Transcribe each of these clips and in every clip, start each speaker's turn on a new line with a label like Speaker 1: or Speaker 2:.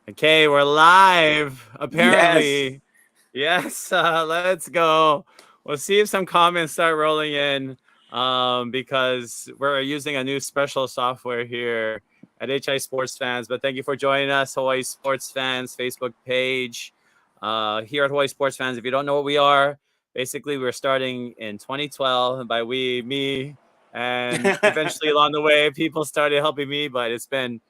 Speaker 1: Okay, we're live,
Speaker 2: Yes.
Speaker 1: apparently. Yes, let's go. We'll see if some comments start rolling in because we're using a new special software here at HI Sports Fans. But thank you for joining us, Hawaii Sports Fans Facebook page. Here at Hawaii Sports Fans, if you don't know what we are, basically we're starting in 2012. And by we, me, and eventually along the way, people started helping me, but it's been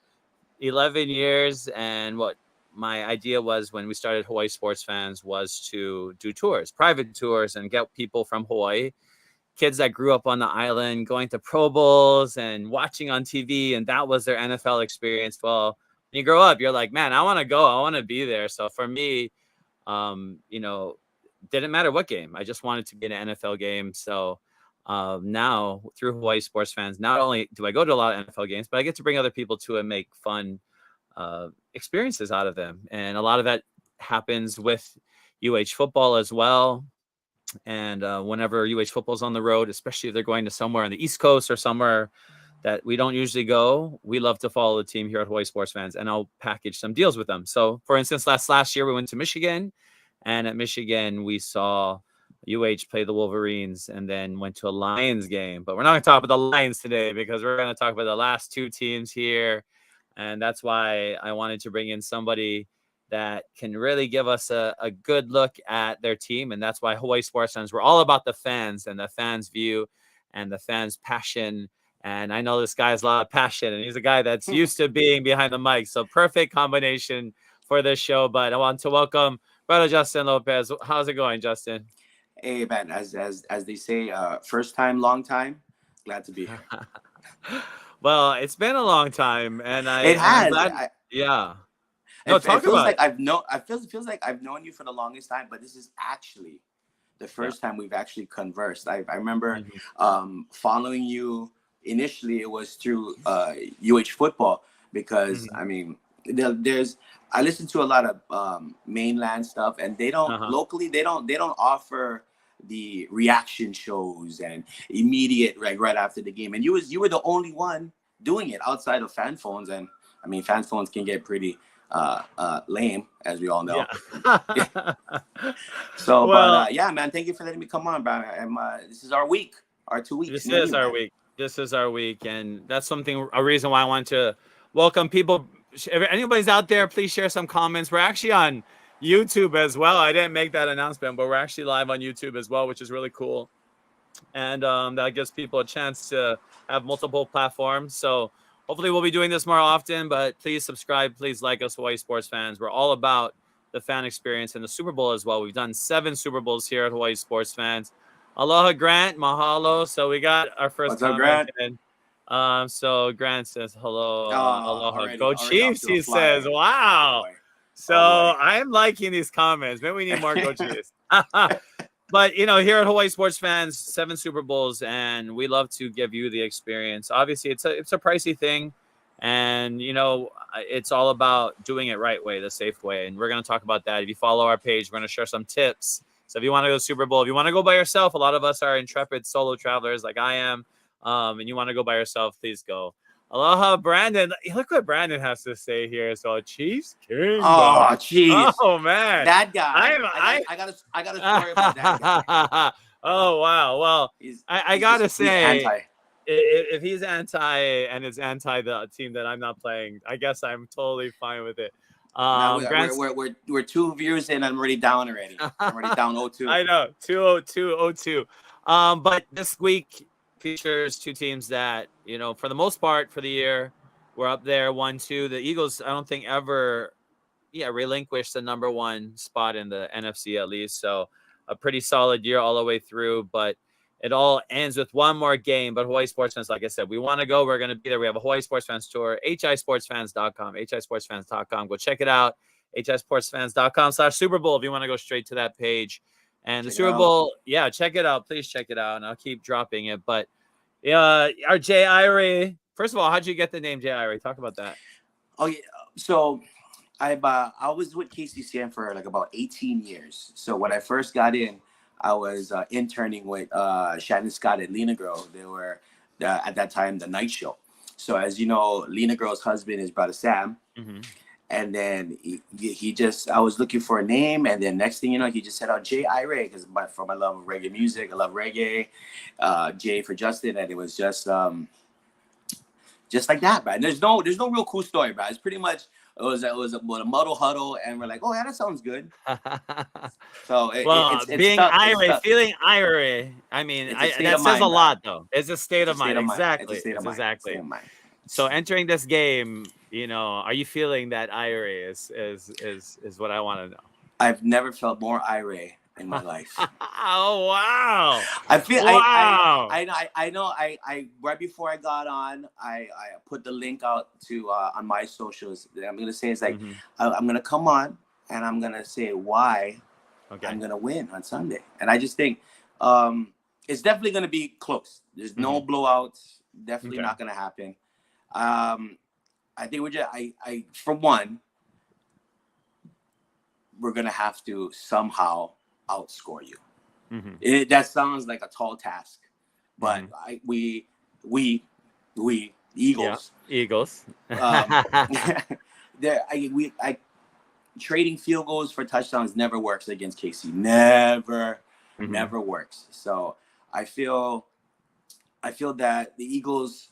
Speaker 1: 11 years. And what my idea was when we started Hawaii Sports Fans was to do tours, private tours, and get people from Hawaii, kids that grew up on the island, going to Pro Bowls and watching on TV. And that was their NFL experience. Well, when you grow up, you're like, man, I want to go, I want to be there. So for me, um, you know, didn't matter what game. I just wanted to be in an NFL game. So now through Hawaii Sports Fans, not only do I go to a lot of NFL games, but I get to bring other people to and make fun experiences out of them. And a lot of that happens with UH football as well. And whenever UH football's on the road, especially if they're going to somewhere on the East Coast or somewhere that we don't usually go, we love to follow the team here at Hawaii Sports Fans, and I'll package some deals with them. So, for instance, last year we went to Michigan, and at Michigan we saw UH play the Wolverines, and then went to a Lions game. But we're not going to talk about the Lions today because we're going to talk about the last two teams here, and that's why I wanted to bring in somebody that can really give us a good look at their team. And that's why Hawaii Sports Fans, we're all about the fans and the fans' view and the fans' passion. And I know this guy has a lot of passion, and he's a guy that's used to being behind the mic. So perfect combination for this show. But I want to welcome brother Justin Lopez. How's it going, Justin?
Speaker 2: Hey man, as they say, first time, long time. Glad to be here.
Speaker 1: Well, it's been a long time, and
Speaker 2: It
Speaker 1: I'm
Speaker 2: has.
Speaker 1: glad. Yeah. No,
Speaker 2: It
Speaker 1: talk
Speaker 2: feels
Speaker 1: about
Speaker 2: like
Speaker 1: it.
Speaker 2: I've known. It feels like I've known you for the longest time, but this is actually the
Speaker 1: Yeah.
Speaker 2: first time we've actually conversed. I remember
Speaker 1: Mhm.
Speaker 2: following you initially. It was through UH football because
Speaker 1: Mhm.
Speaker 2: I mean, there's I listen to a lot of mainland stuff, and they don't
Speaker 1: Uh-huh.
Speaker 2: locally. They don't offer the reaction shows and immediate right after the game. And you were the only one doing it outside of fan phones. And I mean, fan phones can get pretty lame, as we all
Speaker 1: Yeah.
Speaker 2: know. So, but
Speaker 1: Well,
Speaker 2: yeah, man, thank you for letting me come on, bro. This is our week, our 2 weeks,
Speaker 1: this
Speaker 2: me and
Speaker 1: is
Speaker 2: you,
Speaker 1: our
Speaker 2: man.
Speaker 1: week. This is our week, and that's something a reason why I want to welcome people. If anybody's out there, please share some comments. We're actually on YouTube as well. I didn't make that announcement, but we're actually live on YouTube as well, which is really cool. And that gives people a chance to have multiple platforms. So hopefully we'll be doing this more often. But please subscribe, please like us, Hawaii Sports Fans. We're all about the fan experience and the Super Bowl as well. We've done 7 Super Bowls here at Hawaii Sports Fans. Aloha, Grant, mahalo. So we got our first
Speaker 2: What's up,
Speaker 1: comment
Speaker 2: Grant?
Speaker 1: in. So Grant says hello,
Speaker 2: Oh,
Speaker 1: aloha, go
Speaker 2: already off
Speaker 1: Chiefs.
Speaker 2: to a
Speaker 1: He says,
Speaker 2: flyer. Oh
Speaker 1: wow.
Speaker 2: boy,
Speaker 1: So
Speaker 2: oh boy.
Speaker 1: I'm liking these comments. Maybe we need more go Chiefs. But here at Hawaii Sports Fans, 7 Super Bowls, and we love to give you the experience. Obviously, it's a pricey thing, and it's all about doing it right way, the safe way. And we're going to talk about that. If you follow our page, we're going to share some tips. So if you want to go to Super Bowl, if you want to go by yourself, a lot of us are intrepid solo travelers like I am, and you want to go by yourself, please go. Aloha, Brandon. Look what Brandon has to say here. So Chiefs Kingdom.
Speaker 2: Oh, jeez,
Speaker 1: Oh man,
Speaker 2: that guy.
Speaker 1: I'm
Speaker 2: I got a story about that guy.
Speaker 1: I. Oh wow. Well,
Speaker 2: He's
Speaker 1: I
Speaker 2: he's
Speaker 1: gotta
Speaker 2: just he's
Speaker 1: say,
Speaker 2: anti.
Speaker 1: if he's anti and it's anti the team that I'm not playing, I guess I'm totally fine with it.
Speaker 2: Now
Speaker 1: Grant's.
Speaker 2: we're 2 views in. I'm already down already. I'm already down 0-2.
Speaker 1: I know 20202. But this week features two teams that for the most part for the year we're up there 1-2. The Eagles, I don't think ever relinquished the number one spot in the NFC at least. So a pretty solid year all the way through, but it all ends with one more game. But Hawaii Sports Fans, like I said, we want to go. We're going to be there. We have a Hawaii Sports Fans tour, hisportsfans.com, hisportsfans.com. Go check it out, hisportsfans.com/Super Bowl if you want to go straight to that page. And the
Speaker 2: Check it
Speaker 1: Super
Speaker 2: out.
Speaker 1: Bowl, yeah, check it out. Please check it out, and I'll keep dropping it. But our J-Irie, first of all, how'd you get the name J-Irie? Talk about that.
Speaker 2: Oh yeah. So I was with KCCN for like about 18 years. So when I first got in, I was interning with Shannon Scott at Lena Girl. They were at that time the night show. So as you know, Lena Girl's husband is brother Sam,
Speaker 1: Mm-hmm.
Speaker 2: And then he just, I was looking for a name, and then next thing you know, he just said out J-Irie, because for my love of reggae music, I love reggae. J for Justin, and it was just like that, man. There's no real cool story, bro. It's pretty much it was a muddle huddle, and we're like, oh yeah, that sounds good. So
Speaker 1: Well,
Speaker 2: it's
Speaker 1: being
Speaker 2: stuck. It's
Speaker 1: Irie,
Speaker 2: stuck.
Speaker 1: feeling Irie, I mean,
Speaker 2: It's a state
Speaker 1: that
Speaker 2: of
Speaker 1: says a
Speaker 2: mind, bro.
Speaker 1: lot, though. It's a state
Speaker 2: It's a
Speaker 1: of
Speaker 2: state
Speaker 1: mind.
Speaker 2: of mind. It's a
Speaker 1: Exactly.
Speaker 2: state of
Speaker 1: It's
Speaker 2: mind. State
Speaker 1: exactly.
Speaker 2: of mind.
Speaker 1: So entering this game, are you feeling that Irie is what I want to know?
Speaker 2: I've never felt more irate in my life.
Speaker 1: Oh wow!
Speaker 2: I feel
Speaker 1: Wow!
Speaker 2: I know I right before I got on, I put the link out to on my socials. I'm gonna say it's like I'm gonna come on and I'm gonna say why I'm gonna win on Sunday. And I just think it's definitely gonna be close. There's no blowouts. Definitely not gonna happen. I think we're just I for one, we're gonna have to somehow outscore you. That sounds like a tall task, but we Eagles,
Speaker 1: Eagles.
Speaker 2: Trading field goals for touchdowns never works against KC. Never works. So I feel that the Eagles,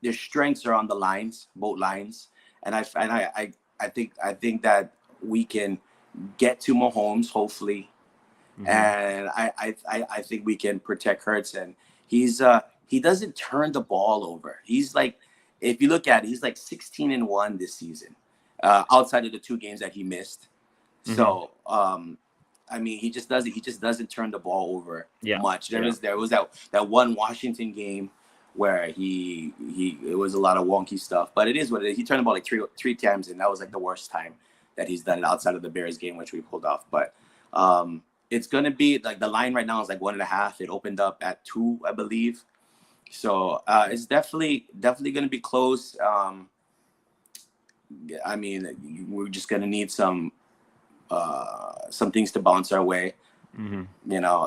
Speaker 2: their strengths are on the lines, both lines, and I think that we can get to Mahomes, hopefully. And I think we can protect Hurts, and he doesn't turn the ball over. He's like, if you look at it, he's like 16-1 this season, outside of the 2 games that he missed. So I mean, he just doesn't turn the ball over much. There was that one Washington game where it was a lot of wonky stuff, but it is what it is. He turned the ball like three times, and that was like the worst time that he's done it outside of the Bears game, which we pulled off. But it's gonna be like the line right now is like 1.5. It opened up at 2, I believe. So it's definitely gonna be close. I mean, we're just gonna need some things to bounce our way, and then I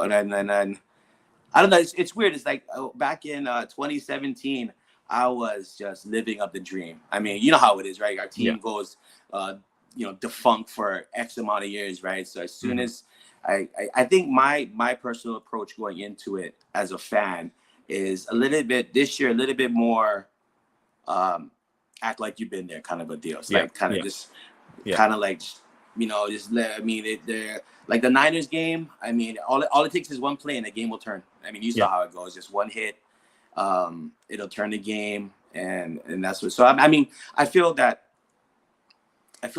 Speaker 2: don't know. It's weird. It's like back in 2017, I was just living up the dream. I mean, you know how it is, right? Our team goes, defunct for X amount of years, right? So as soon as I think my personal approach going into it as a fan is a little bit more act like you've been there kind of a deal. It's like kind of just kind of like, they're like the Niners game. I mean, all it takes is one play and the game will turn. I mean, you saw how it goes. Just one hit, it'll turn the game, and that's what. So I mean, I feel a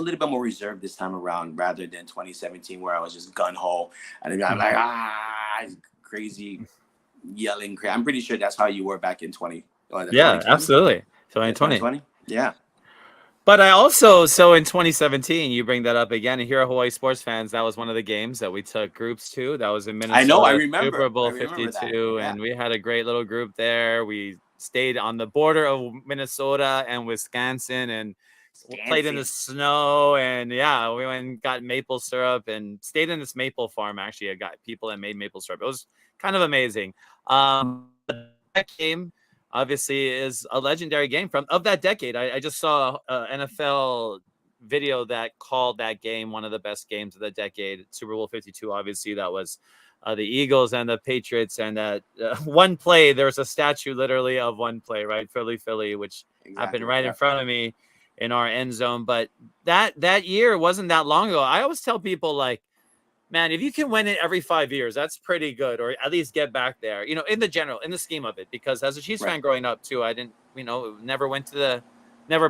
Speaker 2: little bit more reserved this time around rather than 2017, where I was just gun ho and I'm like crazy yelling. I'm pretty sure that's how you were back in 2020.
Speaker 1: Absolutely. 2020.
Speaker 2: Yeah.
Speaker 1: But I also, so in 2017, you bring that up again, and here at Hawaii Sports Fans, that was one of the games that we took groups to. That was in Minnesota.
Speaker 2: I know, I remember.
Speaker 1: Super Bowl 52, and we had a great little group there. We stayed on the border of Minnesota and Wisconsin, and played in the snow, and we went and got maple syrup and stayed in this maple farm. Actually, I got people that made maple syrup. It was kind of amazing. That game obviously is a legendary game of that decade. I just saw an NFL video that called that game one of the best games of the decade. Super Bowl 52, obviously, that was the Eagles and the Patriots, and that one play, there was a statue literally of one play, right? Philly, which happened right in front of me in our end zone. But that year wasn't that long ago. I always tell people, like, man, if you can win it every 5 years, that's pretty good, or at least get back there, in the scheme of it. Because as a Chiefs fan growing up too, I didn't, never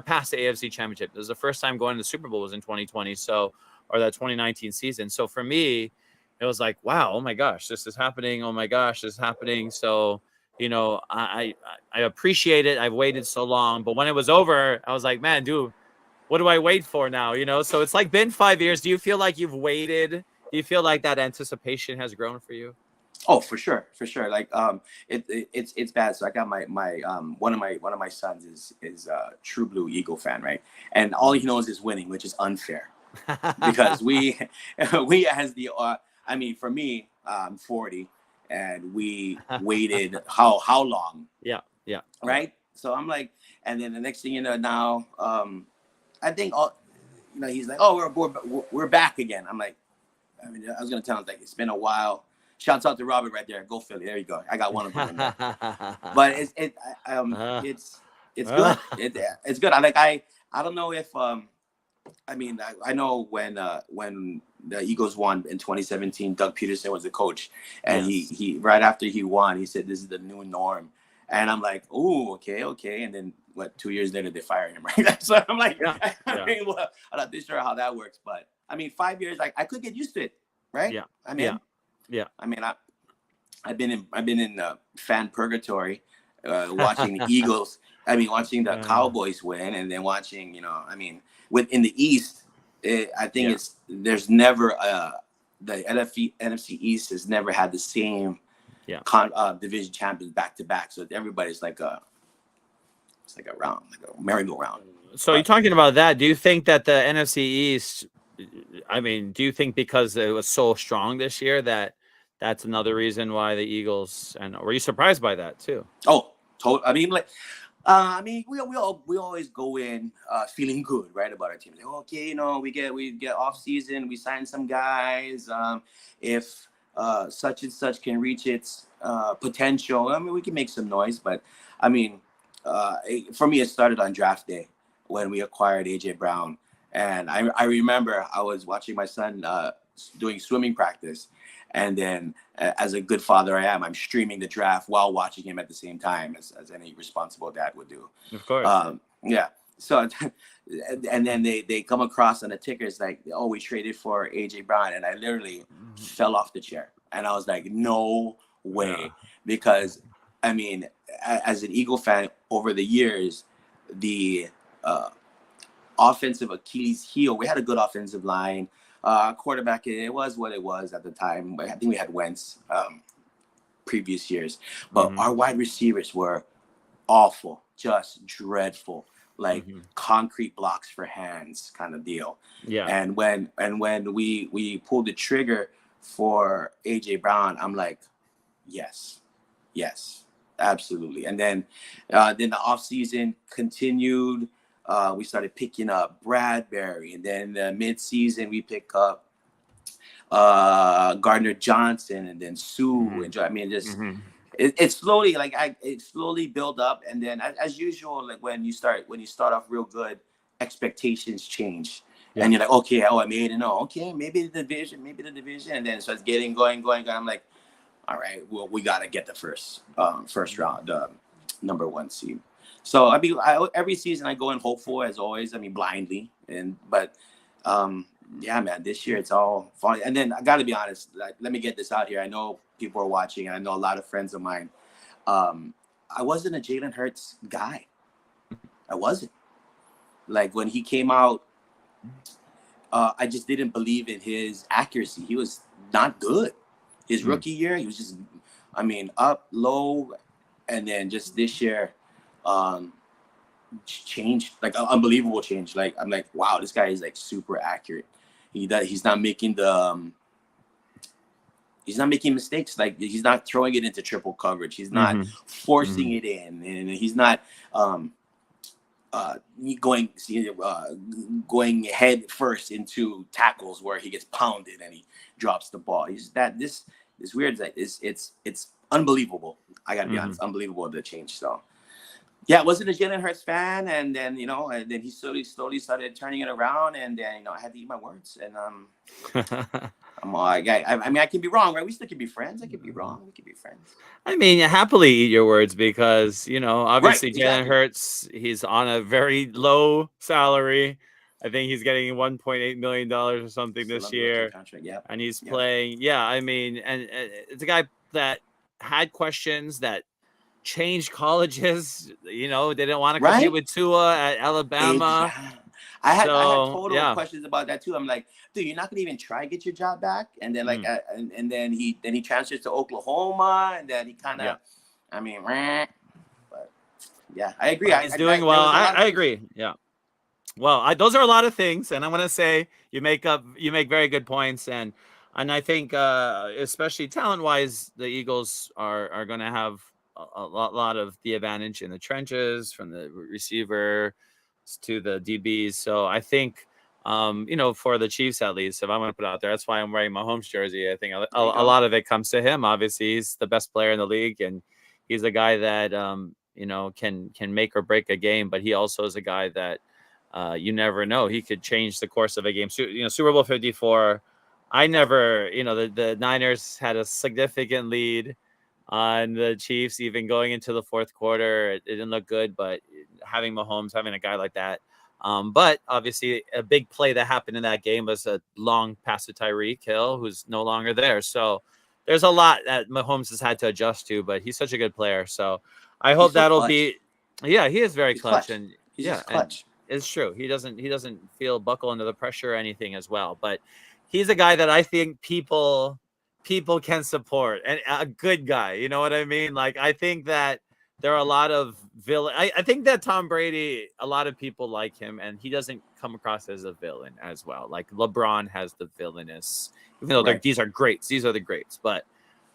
Speaker 1: passed the AFC Championship. It was the first time going to the Super Bowl was in 2020, or that 2019 season. So for me, it was like, wow, oh my gosh, this is happening. Oh my gosh, this is happening. So, I appreciate it. I've waited so long, but when it was over, I was like, man, dude, what do I wait for now? So it's like been 5 years. Do you feel like you've waited? Do you feel like that anticipation has grown for you?
Speaker 2: Oh, for sure. Like it's bad. So I got my one of my sons is a true blue Eagle fan, right? And all he knows is winning, which is unfair because we as the for me, I'm 40, and we waited how long?
Speaker 1: Yeah.
Speaker 2: Right. So I'm like, and then the next thing you know, now I think all, he's like, oh, we're back again. I'm like, I mean, I was gonna tell him like it's been a while. Shouts out to Robert right there. Go Philly. There you go. I got one of them in there. But it's good. It's good. I don't know if I mean, I know when the Eagles won in 2017, Doug Peterson was the coach, and he right after he won, he said this is the new norm, and I'm like, oh, okay, and then 2 years later they fire him, right? So I'm like, I mean, well, I'm not too sure how that works, but I mean, 5 years, I could get used to it, right?
Speaker 1: Yeah,
Speaker 2: I mean, I mean, I've been in fan purgatory, watching the Eagles. I mean, watching the Cowboys win, and then watching, I mean, in the East, I think there's never the NFC East has never had the same division champions back to back. So everybody's like a merry-go-round.
Speaker 1: So you're talking about that. Do you think that the NFC East? I mean, do you think because it was so strong this year that's another reason why the Eagles? And were you surprised by that too?
Speaker 2: Oh, I mean, we always go in feeling good, right, about our team. Like, okay, we get off season, we sign some guys. If such and such can reach its potential, I mean, we can make some noise. But I mean, for me, it started on draft day when we acquired AJ Brown, and I remember I was watching my son doing swimming practice. And then, as a good father I am, I'm streaming the draft while watching him at the same time, as any responsible dad would do.
Speaker 1: Of course.
Speaker 2: Yeah. So, and then they come across on the tickers like, oh, we traded for AJ Brown, and I literally fell off the chair, and I was like, no way, because I mean, as an Eagle fan over the years, the offensive Achilles heel, we had a good offensive line. Quarterback, it was what it was at the time. I think we had Wentz previous years, but our wide receivers were awful, just dreadful, like concrete blocks for hands kind of deal.
Speaker 1: Yeah.
Speaker 2: And when we pulled the trigger for AJ Brown, I'm like, yes, absolutely. And then the offseason continued. We started picking up Bradbury, and then mid-season we pick up Gardner Johnson, and then Sue. And I mean, just it slowly it slowly built up, and then as usual, like when you start off real good, expectations change, and you're like, okay, I made it. No, okay, maybe the division, and then it starts getting going. I'm like, all right, well, we gotta get the first round number 1 seed. So I mean, every season I go in hopeful as always. I mean, blindly, but yeah, man, this year it's all fun. And then I got to be honest. Like, let me get this out here. I know people are watching, and I know a lot of friends of mine. I wasn't a Jalen Hurts guy. I wasn't. Like when he came out, I just didn't believe in his accuracy. He was not good. His rookie year, he was just, I mean, up, low, and then just this year. Change, like unbelievable change. Like I'm like, wow, this guy is like super accurate. He's not making mistakes. Like he's not throwing it into triple coverage. He's not forcing it in, and he's not going head first into tackles where he gets pounded and he drops the ball. He's this weird. Like it's unbelievable. I gotta be honest, unbelievable the change. So. Yeah, I wasn't a Jalen Hurts fan, and then and then he slowly started turning it around, and then I had to eat my words, and I'm like, I mean, I can be wrong, right? We still can be friends. I can be wrong. We can be friends.
Speaker 1: I mean, you happily eat your words because obviously
Speaker 2: right,
Speaker 1: Jalen Hurts, he's on a very low salary. I think he's getting $1.8 million or something this year, and he's playing. Yeah, I mean, and it's a guy that had questions that. Changed colleges, they didn't want to compete with Tua at Alabama.
Speaker 2: I had total questions about that too. I'm like, dude, you're not gonna even try to get your job back, and then and then he transfers to Oklahoma, and then he kind of, I mean, but yeah, I agree.
Speaker 1: He's doing well. I agree. Yeah. Well, those are a lot of things, and I'm gonna say you make very good points, and I think especially talent-wise, the Eagles are gonna have a lot of the advantage in the trenches from the receiver to the DBs. So I think, for the Chiefs at least, if I'm going to put it out there, that's why I'm wearing Mahomes jersey. I think a lot of it comes to him. Obviously, he's the best player in the league, and he's a guy that can make or break a game. But he also is a guy that you never know. He could change the course of a game. So, Super Bowl 54. I never, the Niners had a significant lead on the Chiefs, even going into the fourth quarter. It didn't look good, but having Mahomes, having a guy like that. But obviously, a big play that happened in that game was a long pass to Tyreek Hill, who's no longer there. So there's a lot that Mahomes has had to adjust to, but he's such a good player. So I hope that'll be. Yeah, he is very clutch, and
Speaker 2: he's just clutch.
Speaker 1: And it's true. He doesn't feel buckle under the pressure or anything as well. But he's a guy that I think people can support, and a good guy. You know what I mean? Like, I think that there are a lot of villain. I think that Tom Brady, a lot of people like him, and he doesn't come across as a villain as well. Like LeBron has the villainous, even though these are greats. These are the greats. But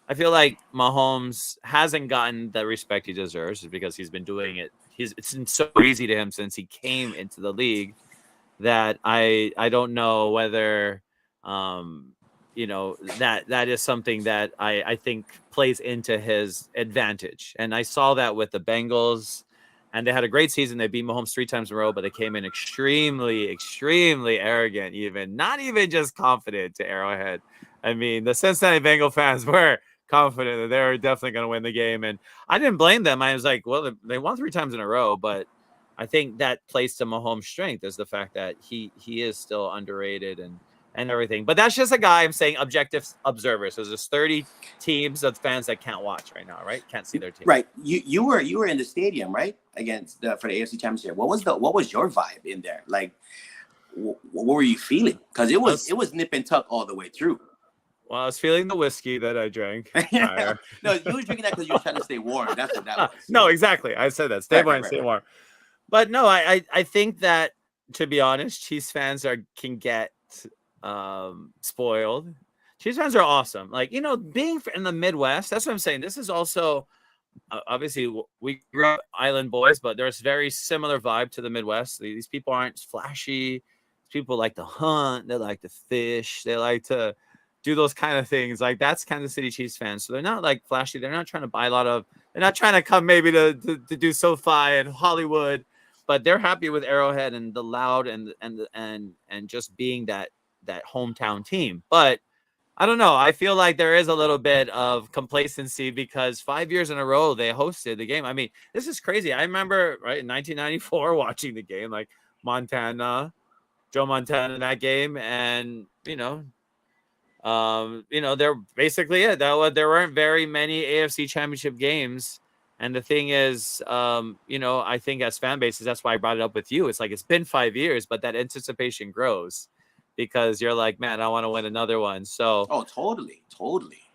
Speaker 1: I feel like Mahomes hasn't gotten the respect he deserves because he's been doing it. It's been so easy to him since he came into the league that I don't know whether that is something that I think plays into his advantage. And I saw that with the Bengals, and they had a great season. They beat Mahomes 3 times in a row, but they came in extremely, extremely arrogant, not even just confident to Arrowhead. I mean, the Cincinnati Bengal fans were confident that they were definitely going to win the game. And I didn't blame them. I was like, well, they won 3 times in a row, but I think that plays to Mahomes' strength is the fact that he is still underrated and everything. But that's just a guy, I'm saying, objective observer. So there's 30 teams of fans that can't watch right now, right? Can't see their team.
Speaker 2: Right. You were in the stadium, right? Against for the AFC Championship. What was your vibe in there? Like, what were you feeling? Because it was nip and tuck all the way through.
Speaker 1: Well, I was feeling the whiskey that I drank.
Speaker 2: No, you were drinking that because you were trying to stay warm. That's what that was.
Speaker 1: No, exactly. I said that. Stay warm, stay warm. But no, I think that, to be honest, Chiefs fans can get spoiled. Chiefs fans are awesome. Like, being in the Midwest, that's what I'm saying. This is also, obviously, we grew up island boys, but there's very similar vibe to the Midwest. These people aren't flashy. People like to hunt. They like to fish. They like to do those kind of things. Like, that's Kansas City Chiefs fans. So they're not like flashy. They're not trying to buy they're not trying to come maybe to do SoFi and Hollywood, but they're happy with Arrowhead and the loud and just being that hometown team. But I don't know. I feel like there is a little bit of complacency because 5 years in a row they hosted the game. I mean, this is crazy. I remember in 1994 watching the game, like Joe Montana in that game, and they're basically it. There weren't very many AFC Championship games. And the thing is, I think as fan bases, that's why I brought it up with you. It's like, it's been 5 years, but that anticipation grows because you're like, man, I want to win another one. So,
Speaker 2: totally.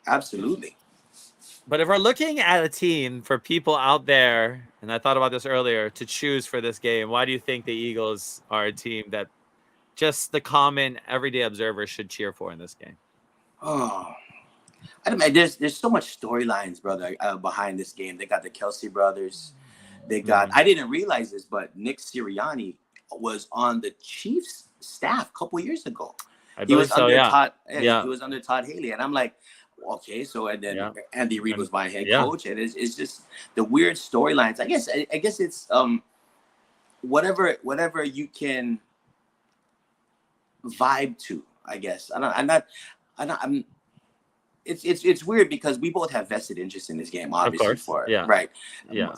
Speaker 2: Absolutely.
Speaker 1: But if we're looking at a team for people out there, and I thought about this earlier, to choose for this game, why do you think the Eagles are a team that just the common everyday observer should cheer for in this game?
Speaker 2: Oh, I don't know. There's so much storylines, brother, behind this game. They got the Kelsey brothers. They got. I didn't realize this, but Nick Sirianni was on the Chiefs staff a couple years ago. He was under Todd. Yeah, he was under Todd Haley, and I'm like, okay. So and then Andy Reid was my head coach, and it's just the weird storylines. I guess it's whatever you can vibe to. I guess I'm. It's weird because we both have vested interest in this game, obviously.
Speaker 1: Of course.
Speaker 2: Right.
Speaker 1: Yeah.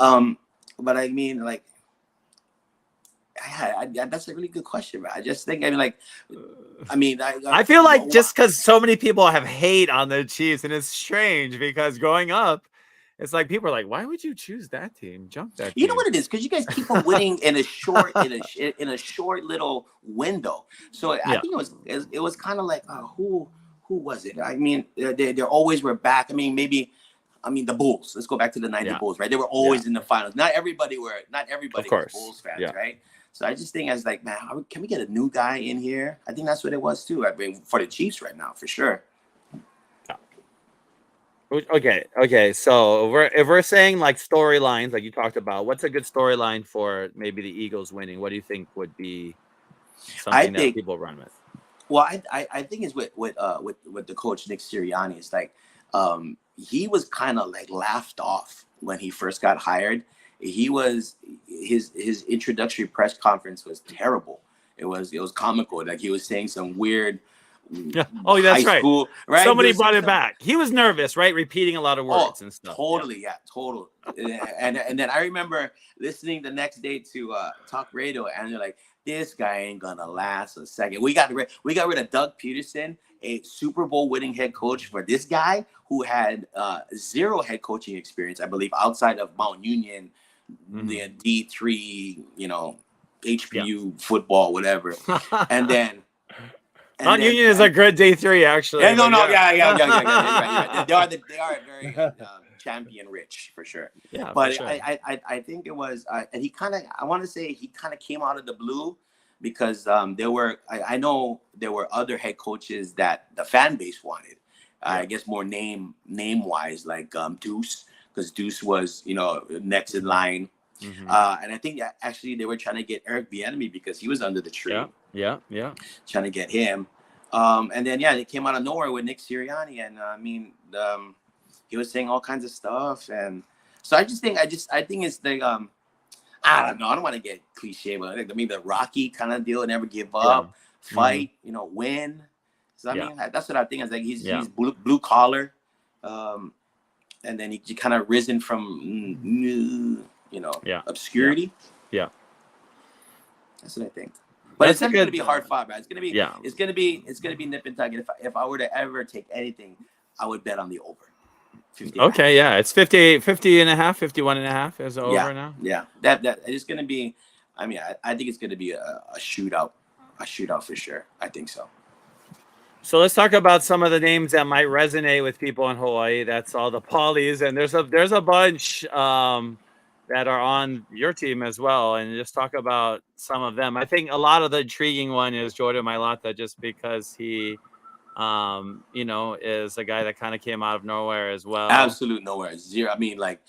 Speaker 2: But I mean, like, that's a really good question, man. I just think, I
Speaker 1: feel like just because so many people have hate on the Chiefs, and it's strange because growing up, it's like people are like, why would you choose that team? Jump that team.
Speaker 2: You know what it is? Because you guys keep on winning in a short in a short little window. So I think it was kind of like who was it? I mean, they always were back. I mean, the Bulls. Let's go back to the 90 Bulls, right? They were always in the finals. Not everybody was Bulls fans, right? So I just think as like, man, can we get a new guy in here? I think that's what it was too. I mean, for the Chiefs right now, for sure.
Speaker 1: Okay. So if we're saying like storylines, like you talked about, what's a good storyline for maybe the Eagles winning? What do you think would be
Speaker 2: I
Speaker 1: something that
Speaker 2: think.
Speaker 1: people run with?
Speaker 2: Well, I think it's with the coach Nick Sirianni. It's like he was kind of like laughed off when he first got hired. He was his introductory press conference was terrible. It was comical. Like he was saying some weird
Speaker 1: Yeah. Oh,
Speaker 2: high
Speaker 1: that's right.
Speaker 2: school, right? He
Speaker 1: Somebody
Speaker 2: was saying
Speaker 1: brought it
Speaker 2: some.
Speaker 1: back. He was nervous, right? Repeating a lot of
Speaker 2: Oh,
Speaker 1: words and stuff. Yeah.
Speaker 2: totally, yeah, total. And then I remember listening the next day to talk radio, and they're like, "This guy ain't gonna last a second." We got rid of Doug Peterson, a Super Bowl winning head coach, for this guy who had zero head coaching experience, I believe, outside of Mount Union, the D3,
Speaker 1: Yeah.
Speaker 2: HPU football, whatever, and then. And
Speaker 1: Mount
Speaker 2: then
Speaker 1: Union is a good day three,
Speaker 2: yeah,
Speaker 1: actually.
Speaker 2: no,
Speaker 1: But
Speaker 2: no,
Speaker 1: yeah.
Speaker 2: yeah. You're right. You're right. They are very champion rich for sure.
Speaker 1: Yeah, for
Speaker 2: But
Speaker 1: sure.
Speaker 2: I think it was, and he kind of, I want to say he kind of came out of the blue because I know there were other head coaches that the fan base wanted. I guess more name wise, like Deuce, because Deuce was next in line. And I think that actually they were trying to get Eric Bieniemy because he was under the tree.
Speaker 1: Yeah.
Speaker 2: Trying to get him. And then they came out of nowhere with Nick Sirianni, and he was saying all kinds of stuff, and so I think it's the I don't know, I don't want to get cliche, but I think maybe the Rocky kind of deal, never give up, fight, win. So I mean that's what I think is like he's blue collar, and then he kind of risen from obscurity.
Speaker 1: Yeah.
Speaker 2: That's what I think. But
Speaker 1: That's
Speaker 2: it's definitely going to be hard
Speaker 1: good.
Speaker 2: fought, man. It's going to be nip and tuck. And if I were to ever take anything, I would bet on the over. 50 and a half.
Speaker 1: Okay, yeah. It's 50 and a half, 51 and a half is over now.
Speaker 2: Yeah. That it's going to be. I mean, I think it's going to be a shootout. A shootout for sure. I think so.
Speaker 1: So let's talk about some of the names that might resonate with people in Hawaii. That's all the Paulies, and there's a bunch that are on your team as well. And just talk about some of them. I think a lot of the intriguing one is Jordan Mailata, just because he, is a guy that kind of came out of nowhere as well.
Speaker 2: Absolute nowhere. Zero. I mean, like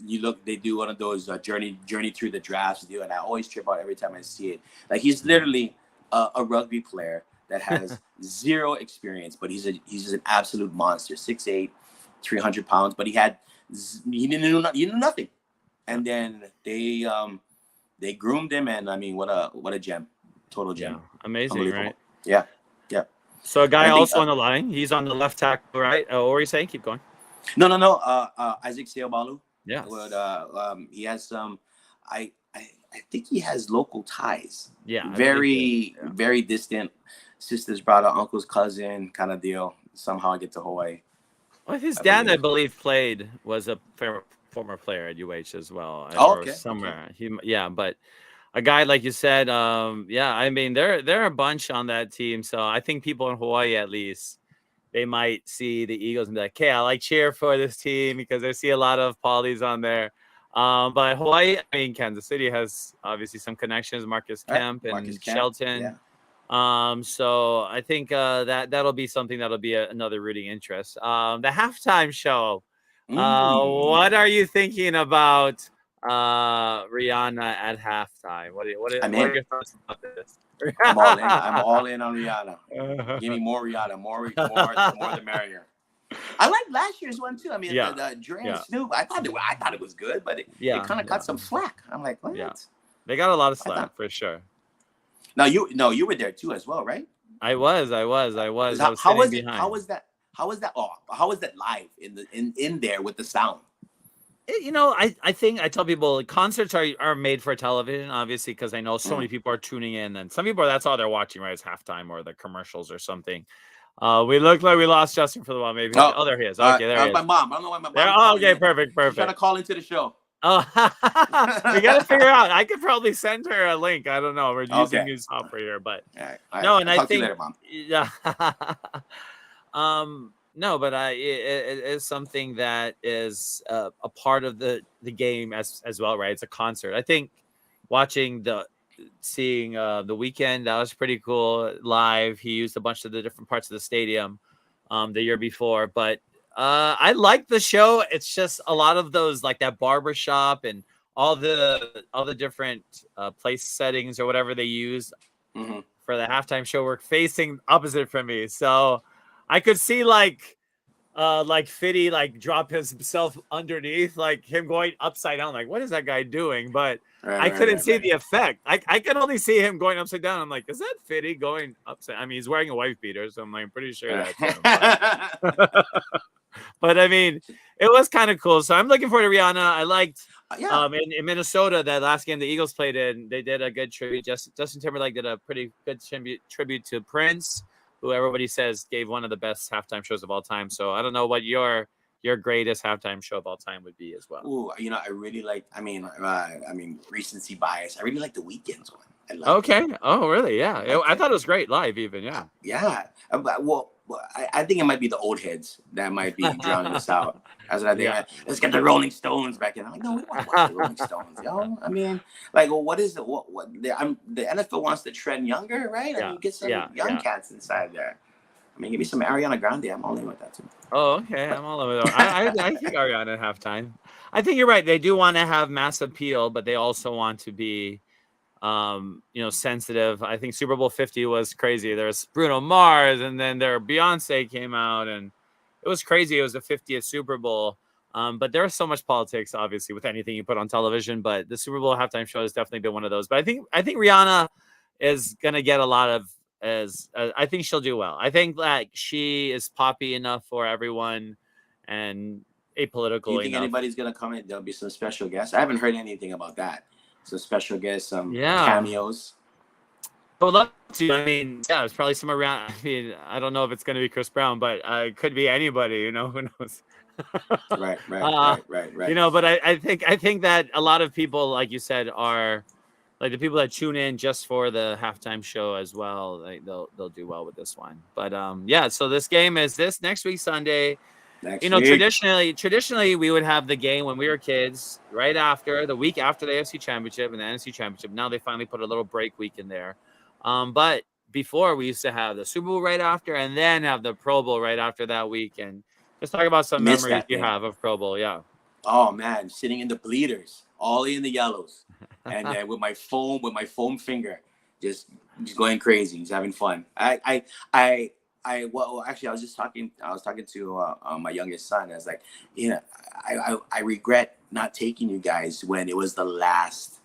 Speaker 2: you look, they do one of those journey through the drafts deal, and I always trip out every time I see it. Like he's literally a rugby player that has zero experience, but he's just an absolute monster. 6'8", 300 pounds, but he knew nothing. And then they groomed him, and I mean, what a gem, total gem.
Speaker 1: Yeah, amazing, right?
Speaker 2: Yeah.
Speaker 1: So a guy also on the line. He's on the left tackle, right? What were you saying? Keep going.
Speaker 2: No. Isaac Seobalu.
Speaker 1: Yeah.
Speaker 2: He has some. I think he has local ties.
Speaker 1: Yeah.
Speaker 2: Very distant. Sister's brother, uncle's cousin, kind of deal. Somehow I get to Hawaii.
Speaker 1: Well, his dad, I believe, was a former player at UH as well.
Speaker 2: Okay.
Speaker 1: Somewhere. Okay. But a guy like you said, I mean, there are a bunch on that team. So I think people in Hawaii, at least, they might see the Eagles and be like, "Okay, I like cheer for this team," because they see a lot of Paulies on there. But Hawaii, I mean, Kansas City has obviously some connections. Marcus Kemp and Shelton.
Speaker 2: Yeah.
Speaker 1: So I think that'll be something that'll be another rooting interest. The halftime show. What are you thinking about Rihanna at halftime? What are your thoughts about this?
Speaker 2: I'm all in on Rihanna. Give me more Rihanna. More the merrier. I like last year's one too. I mean, the Dre and Snoop. I thought it was good, but it kind of got some flack. I'm like, what?
Speaker 1: Yeah. They got a lot of slack for sure.
Speaker 2: Now you were there too as well, right?
Speaker 1: I was.
Speaker 2: How was it? How was that? How was that live in there with the sound?
Speaker 1: I think I tell people concerts are made for television, obviously, because I know so many people are tuning in, and some people that's all they're watching, right? It's halftime or the commercials or something. We look like we lost Justin for the while. Maybe. There he is. Okay, there he is.
Speaker 2: My mom. I don't know why my mom.
Speaker 1: Okay, perfect.
Speaker 2: She's trying to call into the show.
Speaker 1: Oh, we got to figure out. I could probably send her a link. I don't know. We're using new software here, but
Speaker 2: no.
Speaker 1: And I think,
Speaker 2: later, Mom.
Speaker 1: Yeah. No, but it is something that is a part of the game as well, right? It's a concert. I think seeing the Weeknd, that was pretty cool live. He used a bunch of the different parts of the stadium the year before, but I like the show. It's just a lot of those, like that barbershop and all the different place settings or whatever they use
Speaker 2: Hmm.
Speaker 1: for the halftime show were facing opposite from me. So I could see like Fitty like drop himself underneath, like him going upside down. Like, what is that guy doing? But
Speaker 2: Right,
Speaker 1: I
Speaker 2: right,
Speaker 1: couldn't
Speaker 2: right,
Speaker 1: see
Speaker 2: right.
Speaker 1: the effect. I could only see him going upside down. I'm like, is that Fitty going upside? I mean, he's wearing a wife beater, so I'm like pretty sure that's him. But I mean, it was kind of cool. So I'm looking forward to Rihanna. I liked
Speaker 2: Yeah.
Speaker 1: in Minnesota, that last game the Eagles played in, they did a good tribute. Justin Timberlake did a pretty good tribute to Prince, who everybody says gave one of the best halftime shows of all time. So I don't know what your greatest halftime show of all time would be as well.
Speaker 2: Ooh, I really like. Recency bias. I really like the Weeknd's one. I like it.
Speaker 1: Okay. Oh, really? Yeah.
Speaker 2: I like
Speaker 1: I
Speaker 2: it.
Speaker 1: thought it was great live, even. Yeah.
Speaker 2: Yeah. I think it might be the old heads that might be drowning us out. That's what I think.
Speaker 1: Yeah.
Speaker 2: Let's get the Rolling Stones back in. I'm like, no, we don't want to watch the Rolling Stones, yo. I mean, like, well, what is it? The NFL wants to trend younger, right? I
Speaker 1: Yeah.
Speaker 2: mean, get some
Speaker 1: Yeah.
Speaker 2: young
Speaker 1: Yeah.
Speaker 2: cats inside there. I mean, give me some Ariana Grande. I'm all in with that too.
Speaker 1: Oh, okay. I'm all over there. I think Ariana at halftime. I think you're right. They do want to have mass appeal, but they also want to be sensitive. I think Super Bowl 50 was crazy. There's Bruno Mars, and then Beyonce came out, and it was crazy. It was the 50th Super Bowl. But there's so much politics, obviously, with anything you put on television. But the Super Bowl halftime show has definitely been one of those. But I think Rihanna is gonna get a lot of I think she'll do well. I think like she is poppy enough for everyone and
Speaker 2: Do you
Speaker 1: apolitical
Speaker 2: think
Speaker 1: enough.
Speaker 2: anybody's gonna come in? There'll be some special guests. I haven't heard anything about that. Some special guests, some
Speaker 1: Yeah.
Speaker 2: cameos.
Speaker 1: I would love to. I mean, yeah, it's probably some around. I mean, I don't know if it's going to be Chris Brown, but it could be anybody. Who knows?
Speaker 2: Right,
Speaker 1: uh,
Speaker 2: right.
Speaker 1: but I think that a lot of people, like you said, are like the people that tune in just for the halftime show as well. Like they'll do well with this one. But yeah, so this game is this next week Sunday.
Speaker 2: Next week.
Speaker 1: Traditionally, we would have the game when we were kids, right after the week after the AFC Championship and the NFC Championship. Now they finally put a little break week in there. But before we used to have the Super Bowl right after, and then have the Pro Bowl right after that week. And just talk about some
Speaker 2: Missed
Speaker 1: memories
Speaker 2: that
Speaker 1: you
Speaker 2: thing.
Speaker 1: have of Pro Bowl. Yeah.
Speaker 2: Oh man, sitting in the bleeders, all in the yellows, and then with my foam finger, just going crazy, just having fun. Well, actually, I was talking to my youngest son. I was like, I regret not taking you guys when it was the last.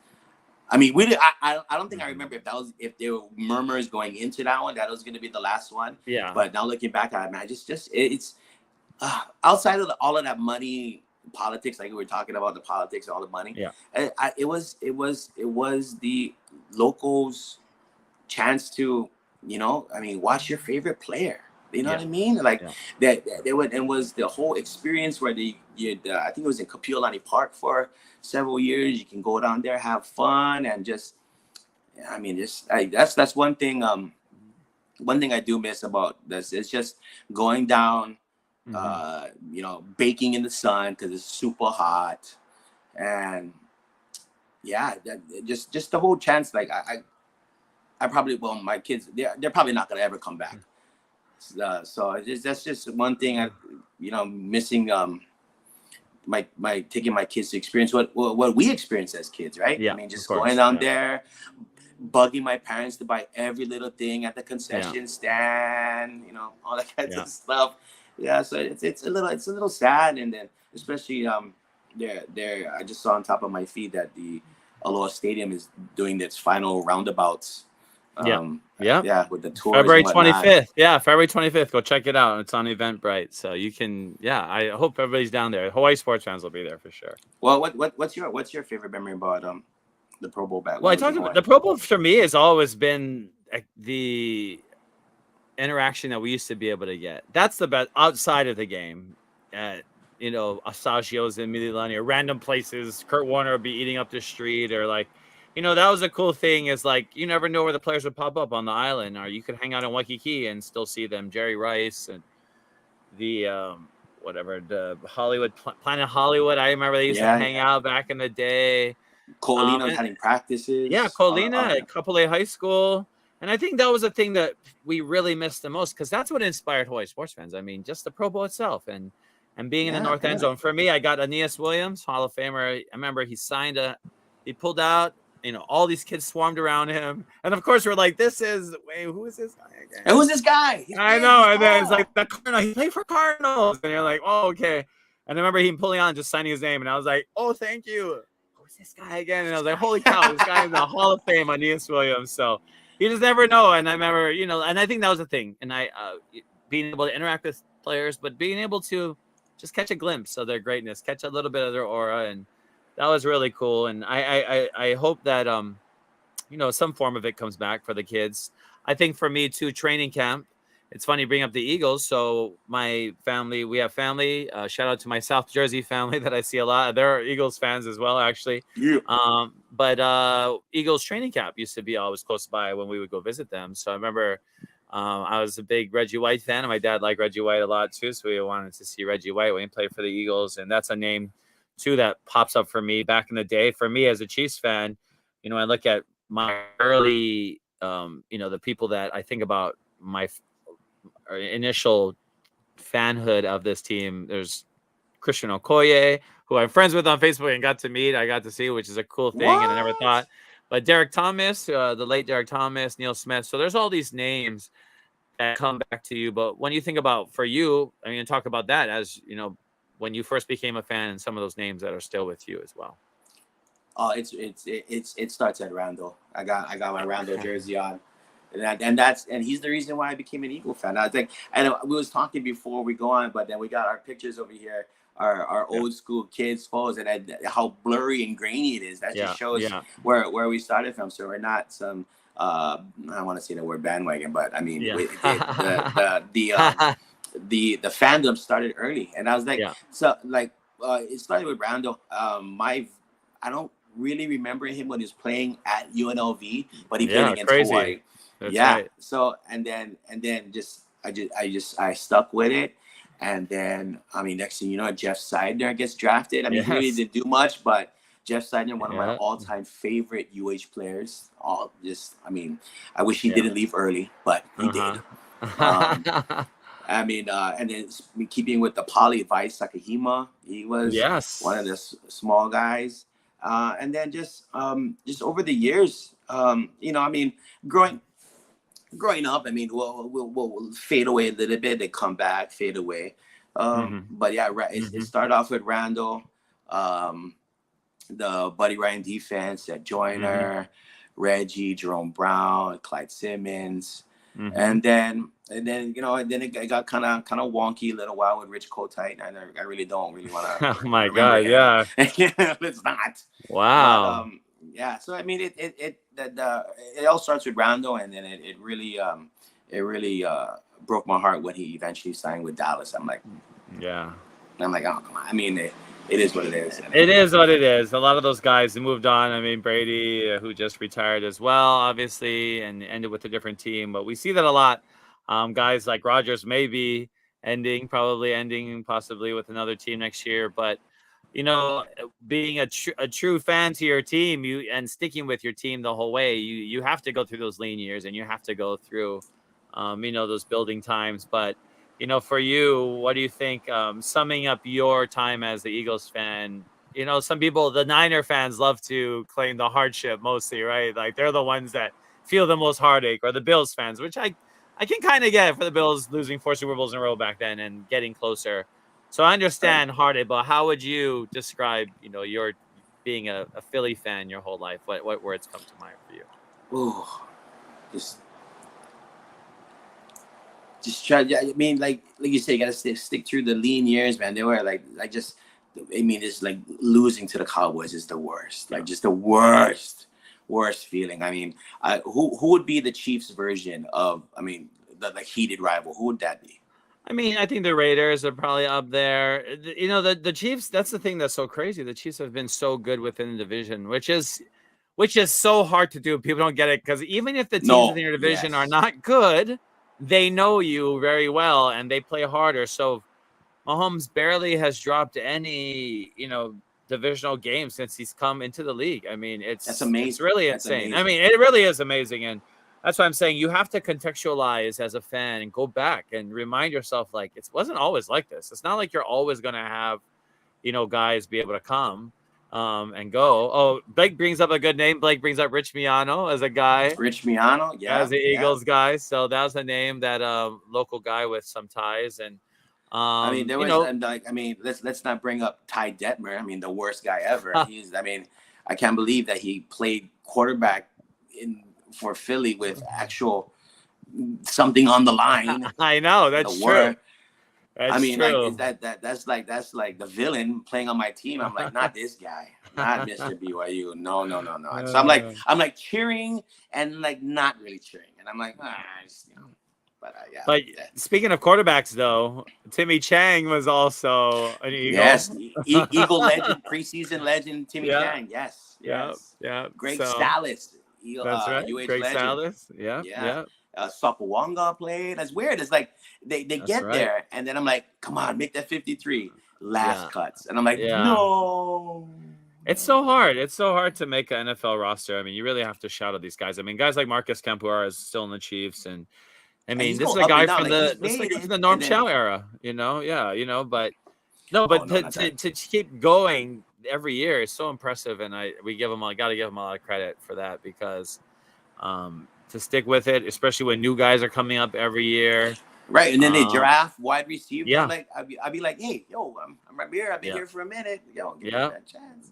Speaker 2: I mean, we did. I don't think I remember if there were murmurs going into that one that was going to be the last one.
Speaker 1: Yeah.
Speaker 2: But now looking back at it, man, it's outside of all of that money politics, like we were talking about the politics and all the money.
Speaker 1: Yeah.
Speaker 2: It was the locals' chance to watch your favorite player. You know what I mean? Like that was the whole experience where I think it was in Kapiolani Park for several years. You can go down there, have fun, and that's one thing. One thing I do miss about this is just going down, baking in the sun because it's super hot, and just the whole chance. Like I probably, my kids, they're probably not gonna ever come back. So that's just one thing missing. My taking my kids to experience what we experienced as kids, right?
Speaker 1: Yeah,
Speaker 2: I mean, just going down there, bugging my parents to buy every little thing at the concession stand, all that kinds of stuff. Yeah, so it's a little sad, and then especially there I just saw on top of my feed that the Aloha Stadium is doing its final roundabouts. With the tours.
Speaker 1: February 25th. Yeah, February 25th. Go check it out. It's on Eventbrite, so you can. Yeah, I hope everybody's down there. Hawaii sports fans will be there for sure.
Speaker 2: Well, what's your favorite memory about the Pro Bowl back?
Speaker 1: Well, I talked about the Pro Bowl for me has always been the interaction that we used to be able to get. That's the best outside of the game. Asagio's in Mililani or random places. Kurt Warner would be eating up the street, or like. That was a cool thing is like, you never know where the players would pop up on the island, or you could hang out in Waikiki and still see them. Jerry Rice and the, the Hollywood, Planet Hollywood. I remember they used to hang out back in the day.
Speaker 2: Colina having practices.
Speaker 1: Yeah, Colina at Couple A High School. And I think that was a thing that we really missed the most because that's what inspired Hawaii sports fans. I mean, just the Pro Bowl itself. And and being in the
Speaker 2: Yeah,
Speaker 1: north end
Speaker 2: yeah.
Speaker 1: zone. For me, I got Aeneas Williams, Hall of Famer. I remember he pulled out, all these kids swarmed around him. And of course, we're like, wait, who is this guy
Speaker 2: And
Speaker 1: again?
Speaker 2: who's this guy? He's
Speaker 1: I
Speaker 2: big.
Speaker 1: know.
Speaker 2: He's
Speaker 1: And then it's like
Speaker 2: tall.
Speaker 1: the Cardinal, he played for Cardinals. And you're like, oh, okay. And I remember him pulling on, just signing his name. And I was like, oh, thank you. Who's this guy again? And I was like, holy cow, this guy is in the Hall of Fame, Aeneas Williams. So you just never know. And I remember, and I think that was the thing. And being able to interact with players, but being able to just catch a glimpse of their greatness, catch a little bit of their aura. And that was really cool. And I hope that, some form of it comes back for the kids. I think for me too, training camp. It's funny bring up the Eagles. So my family, we have family. Shout out to my South Jersey family that I see a lot. They're Eagles fans as well, actually.
Speaker 2: Yeah.
Speaker 1: But Eagles training camp used to be always close by when we would go visit them. So I remember I was a big Reggie White fan, and my dad liked Reggie White a lot too. So we wanted to see Reggie White when he played for the Eagles, and that's a name too that pops up for me back in the day. For me as a Chiefs fan, I look at my early, the people that I think about my initial fanhood of this team. There's Christian Okoye, who I'm friends with on Facebook and got to meet. I got to see, which is a cool thing, and I never thought. But Derek Thomas, the late Derek Thomas, Neil Smith. So there's all these names that come back to you. But when you think about for you, talk about that as when you first became a fan, and some of those names that are still with you as well.
Speaker 2: Oh, it starts at Randall. I got my Randall jersey on, and he's the reason why I became an Eagle fan. I think, and we was talking before we go on, but then we got our pictures over here, our old school kids photos, and how blurry and grainy it is. That just shows where we started from. So we're not some I don't want to say the word bandwagon, but I mean the fandom started early, and I was like, it started with Randall. I don't really remember him when he was playing at UNLV, but he played against Hawaii.
Speaker 1: That's right.
Speaker 2: So and then I stuck with it, and then next thing you know, Jeff Seidner gets drafted. He really didn't do much, but Jeff Seidner, one of my all-time favorite UH players. I wish he didn't leave early, but he did. And then keeping with the Poly Vice Sakahima, he was one of the small guys. And then just over the years, growing up, we'll fade away a little bit, they come back, fade away. But yeah, it started off with Randall, the Buddy Ryan defense at Joyner, Reggie, Jerome Brown, Clyde Simmons, and then it got kind of wonky a little while with Rich Kotite, and I really don't want to.
Speaker 1: Oh my God! Him. Yeah,
Speaker 2: it's not.
Speaker 1: Wow.
Speaker 2: But, so it all starts with Randall, and then it really broke my heart when he eventually signed with Dallas. I'm like, oh come on. It is what it is.
Speaker 1: It is what it is. A lot of those guys moved on. Brady, who just retired as well, obviously, and ended with a different team. But we see that a lot. Guys like Rodgers may be possibly with another team next year. But, being a true fan to your team, and sticking with your team the whole way, you have to go through those lean years, and you have to go through, those building times. But, for you, what do you think, summing up your time as the Eagles fan? Some people, the Niner fans, love to claim the hardship mostly, right? Like they're the ones that feel the most heartache, or the Bills fans, which I can kind of get for the Bills losing 4 Super Bowls in a row back then and getting closer. So I understand heartache, but how would you describe, your being a Philly fan your whole life? What words come to mind for you?
Speaker 2: Oh, just try. Like you say, you gotta stick through the lean years, man. They were it's like losing to the Cowboys is the worst. Like just the worst feeling. Who would be the Chiefs' version of? The heated rival. Who would that be?
Speaker 1: I think the Raiders are probably up there. The Chiefs. That's the thing that's so crazy. The Chiefs have been so good within the division, which is so hard to do. People don't get it because even if the teams in your division are not good, they know you very well and they play harder. So Mahomes barely has dropped any, divisional game since he's come into the league. That's
Speaker 2: amazing.
Speaker 1: It's really insane. It really is amazing. And that's why I'm saying you have to contextualize as a fan and go back and remind yourself, like, it wasn't always like this. It's not like you're always going to have, guys be able to come and go. Oh, Blake brings up a good name. Blake brings up Rich Miano as a guy.
Speaker 2: Rich Miano, yeah.
Speaker 1: As the Eagles guy. So that was the name, that local guy with some ties. And
Speaker 2: I mean, there was let's not bring up Ty Detmer. I mean, the worst guy ever. I can't believe that he played quarterback for Philly with actual something on the line.
Speaker 1: I know, that's true.
Speaker 2: I mean, true. Like that's like the villain playing on my team. I'm like, not this guy, not Mr. BYU. No. So I'm like cheering and like not really cheering, and I'm like, But yeah.
Speaker 1: But speaking of quarterbacks, though, Timmy Chang was also an Eagle.
Speaker 2: Yes, Eagle legend, preseason legend, Timmy Chang. Yes.
Speaker 1: Yeah.
Speaker 2: Greg Salas.
Speaker 1: That's right.
Speaker 2: UH
Speaker 1: Greg
Speaker 2: legend.
Speaker 1: Salas. Yeah.
Speaker 2: Sapawanga played. That's weird. It's like they get there, and then I'm like, come on, make that 53 last cuts, and I'm like, no.
Speaker 1: It's so hard. It's so hard to make an NFL roster. I mean, you really have to shout at these guys. I mean, guys like Marcus Kempua is still in the Chiefs, and I mean, this is a guy from the Norm Chow era, but to keep going every year is so impressive, and got to give him a lot of credit for that, because to stick with it, especially when new guys are coming up every year.
Speaker 2: Right, and then they draft wide receiver.
Speaker 1: Yeah.
Speaker 2: Like I'd be like, hey, yo, I'm right here. I've been here for a minute. Yo, give me that chance.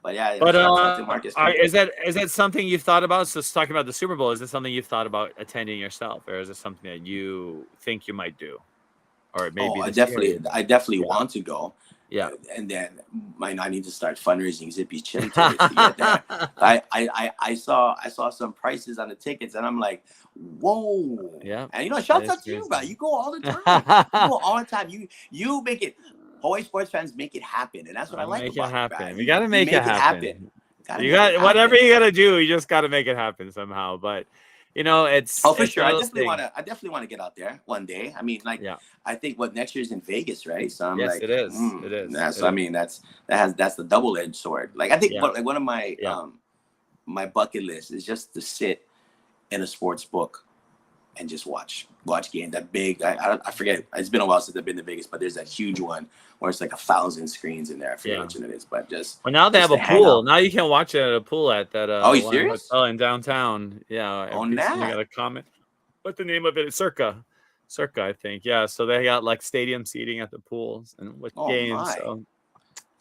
Speaker 2: But
Speaker 1: is that something you've thought about? So talking about the Super Bowl, is it something you've thought about attending yourself, or is it something that you think you might do, or maybe?
Speaker 2: I definitely want to go.
Speaker 1: Yeah,
Speaker 2: and then I need to start fundraising Zippy's chili tickets to get there. I saw some prices on the tickets, and I'm like, whoa.
Speaker 1: Yeah,
Speaker 2: and shouts out to you, bro. You go all the time. You make it. Hawaii sports fans make it happen, and that's what I like about it.
Speaker 1: Happen. We got to make it happen. Whatever you got to do, you just got to make it happen somehow. But it's
Speaker 2: for sure. I definitely want to get out there one day. I mean, I think next year's in Vegas, right? So I'm
Speaker 1: it is. It is.
Speaker 2: Yeah, so I mean, that's the double-edged sword. Like I think one of my my bucket list is just to sit in a sports book and just watch games. That big, I forget. It's been a while since I've been to Vegas, but there's that huge one where it's like 1,000 screens in there. I forget which one it is, but just.
Speaker 1: Well, now they have a pool. Now you can watch it at a pool at that.
Speaker 2: You serious?
Speaker 1: Hotel in downtown. Yeah.
Speaker 2: Oh, now.
Speaker 1: You got a comment. What the name of it is? Circa, I think. Yeah. So they got like stadium seating at the pools and with games.
Speaker 2: My.
Speaker 1: So